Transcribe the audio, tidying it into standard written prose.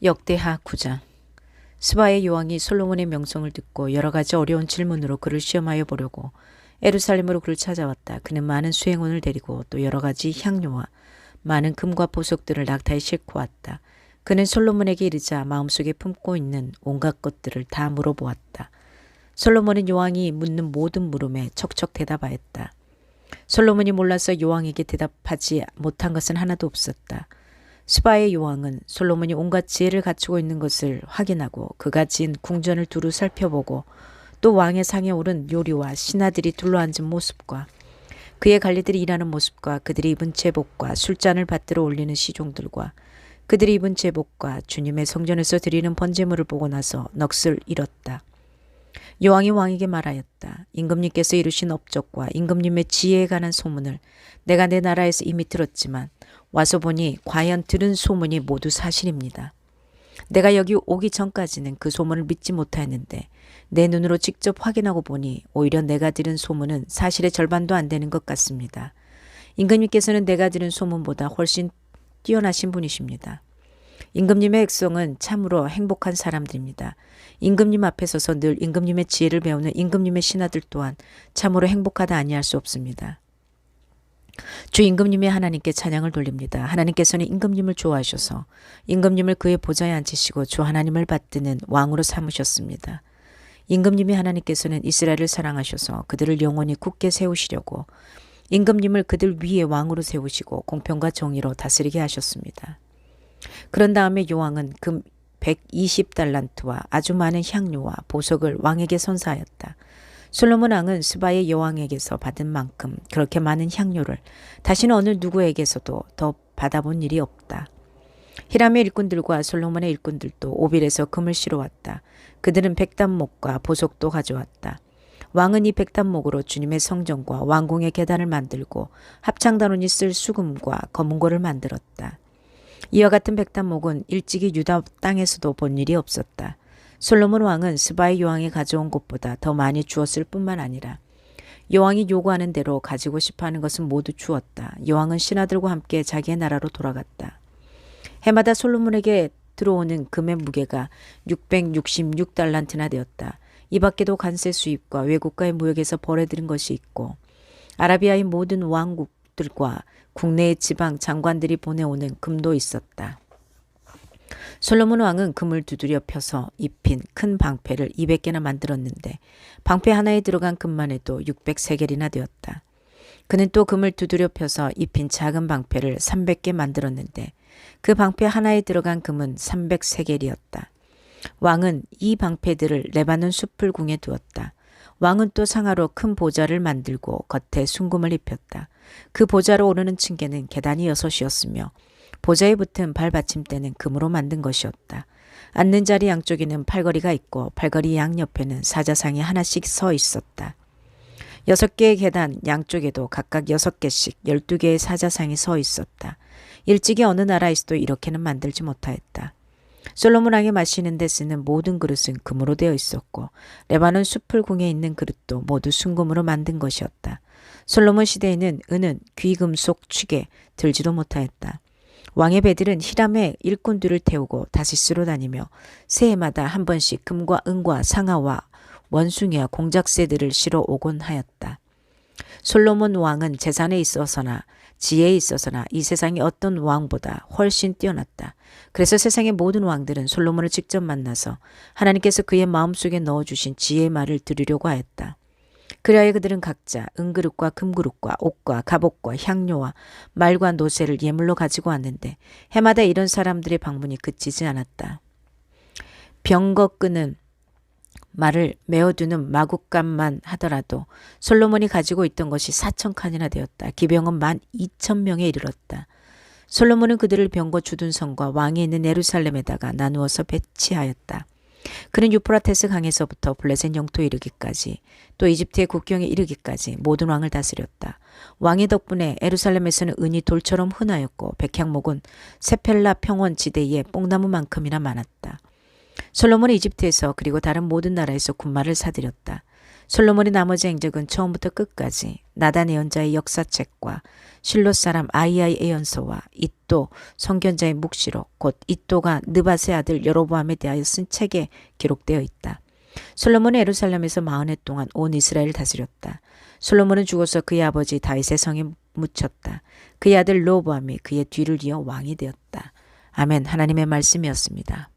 역대하 9장. 스바의 여왕이 솔로몬의 명성을 듣고 여러 가지 어려운 질문으로 그를 시험하여 보려고 예루살렘으로 그를 찾아왔다. 그는 많은 수행원을 데리고 또 여러 가지 향료와 많은 금과 보석들을 낙타에 싣고 왔다. 그는 솔로몬에게 이르자 마음속에 품고 있는 온갖 것들을 다 물어보았다. 솔로몬은 여왕이 묻는 모든 물음에 척척 대답하였다. 솔로몬이 몰라서 여왕에게 대답하지 못한 것은 하나도 없었다. 스바의 여왕은 솔로몬이 온갖 지혜를 갖추고 있는 것을 확인하고 그가 지은 궁전을 두루 살펴보고 또 왕의 상에 오른 요리와 신하들이 둘러앉은 모습과 그의 관리들이 일하는 모습과 그들이 입은 제복과 술잔을 받들어 올리는 시종들과 그들이 입은 제복과 주님의 성전에서 드리는 번제물을 보고 나서 넋을 잃었다. 여왕이 왕에게 말하였다. 임금님께서 이루신 업적과 임금님의 지혜에 관한 소문을 내가 내 나라에서 이미 들었지만 와서 보니 과연 들은 소문이 모두 사실입니다. 내가 여기 오기 전까지는 그 소문을 믿지 못하였는데 내 눈으로 직접 확인하고 보니 오히려 내가 들은 소문은 사실의 절반도 안 되는 것 같습니다. 임금님께서는 내가 들은 소문보다 훨씬 뛰어나신 분이십니다. 임금님의 백성은 참으로 행복한 사람들입니다. 임금님 앞에 서서 늘 임금님의 지혜를 배우는 임금님의 신하들 또한 참으로 행복하다 아니할 수 없습니다. 주 임금님의 하나님께 찬양을 돌립니다. 하나님께서는 임금님을 좋아하셔서 임금님을 그의 보좌에 앉히시고 주 하나님을 받드는 왕으로 삼으셨습니다. 임금님의 하나님께서는 이스라엘을 사랑하셔서 그들을 영원히 굳게 세우시려고 임금님을 그들 위에 왕으로 세우시고 공평과 정의로 다스리게 하셨습니다. 그런 다음에 여왕은 금 120달란트와 아주 많은 향료와 보석을 왕에게 선사하였다. 솔로몬 왕은 스바의 여왕에게서 받은 만큼 그렇게 많은 향료를 다시는 어느 누구에게서도 더 받아본 일이 없다. 히람의 일꾼들과 솔로몬의 일꾼들도 오빌에서 금을 실어왔다. 그들은 백단목과 보석도 가져왔다. 왕은 이 백단목으로 주님의 성전과 왕궁의 계단을 만들고 합창단원이 쓸 수금과 검은고를 만들었다. 이와 같은 백단목은 일찍이 유다 땅에서도 본 일이 없었다. 솔로몬 왕은 스바의 여왕이 가져온 것보다 더 많이 주었을 뿐만 아니라 여왕이 요구하는 대로 가지고 싶어하는 것은 모두 주었다. 여왕은 신하들과 함께 자기의 나라로 돌아갔다. 해마다 솔로몬에게 들어오는 금의 무게가 666달란트나 되었다. 이 밖에도 관세 수입과 외국과의 무역에서 벌어들인 것이 있고 아라비아의 모든 왕국들과 국내의 지방 장관들이 보내오는 금도 있었다. 솔로몬 왕은 금을 두드려 펴서 입힌 큰 방패를 200개나 만들었는데 방패 하나에 들어간 금만 해도 600세겔이나 되었다. 그는 또 금을 두드려 펴서 입힌 작은 방패를 300개 만들었는데 그 방패 하나에 들어간 금은 300세겔이었다. 왕은 이 방패들을 레바논 숲풀궁에 두었다. 왕은 또 상하로 큰 보좌를 만들고 겉에 순금을 입혔다. 그 보좌로 오르는 층계는 계단이 6이었으며 보좌에 붙은 발받침대는 금으로 만든 것이었다. 앉는 자리 양쪽에는 팔걸이가 있고 팔걸이 양옆에는 사자상이 하나씩 서 있었다. 6개의 계단 양쪽에도 각각 6개씩 12개의 사자상이 서 있었다. 일찍이 어느 나라에서도 이렇게는 만들지 못하였다. 솔로몬 왕이 마시는 데 쓰는 모든 그릇은 금으로 되어 있었고 레바논 숲풀궁에 있는 그릇도 모두 순금으로 만든 것이었다. 솔로몬 시대에는 은은 귀금속 취게 들지도 못하였다. 왕의 배들은 히람의 일꾼들을 태우고 다시스로 다니며 새해마다 한 번씩 금과 은과 상아와 원숭이와 공작새들을 실어 오곤 하였다. 솔로몬 왕은 재산에 있어서나 지혜에 있어서나 이 세상의 어떤 왕보다 훨씬 뛰어났다. 그래서 세상의 모든 왕들은 솔로몬을 직접 만나서 하나님께서 그의 마음속에 넣어주신 지혜의 말을 들으려고 하였다. 그리하여 그들은 각자 은그릇과 금그릇과 옷과 갑옷과 향료와 말과 노새를 예물로 가지고 왔는데 해마다 이런 사람들의 방문이 그치지 않았다. 병거 끄는 말을 메어두는 마구간만 하더라도 솔로몬이 가지고 있던 것이 4,000칸이나 되었다. 기병은 12,000명에 이르렀다. 솔로몬은 그들을 병거 주둔성과 왕이 있는 예루살렘에다가 나누어서 배치하였다. 그는 유프라테스 강에서부터 블레셋 영토에 이르기까지 또 이집트의 국경에 이르기까지 모든 왕을 다스렸다. 왕의 덕분에 예루살렘에서는 은이 돌처럼 흔하였고 백향목은 세펠라 평원 지대에 뽕나무만큼이나 많았다. 솔로몬은 이집트에서 그리고 다른 모든 나라에서 군마를 사들였다. 솔로몬의 나머지 행적은 처음부터 끝까지 나단 예언자의 역사책과 실롯 사람 아이야의 예언서와 이도 선견자의 묵시록 곧 이도가 느밧의 아들 여로보암에 대하여 쓴 책에 기록되어 있다. 솔로몬은 예루살렘에서 40해 동안 온 이스라엘을 다스렸다. 솔로몬은 죽어서 그의 아버지 다윗의 성에 묻혔다. 그의 아들 르호보암이 그의 뒤를 이어 왕이 되었다. 아멘. 하나님의 말씀이었습니다.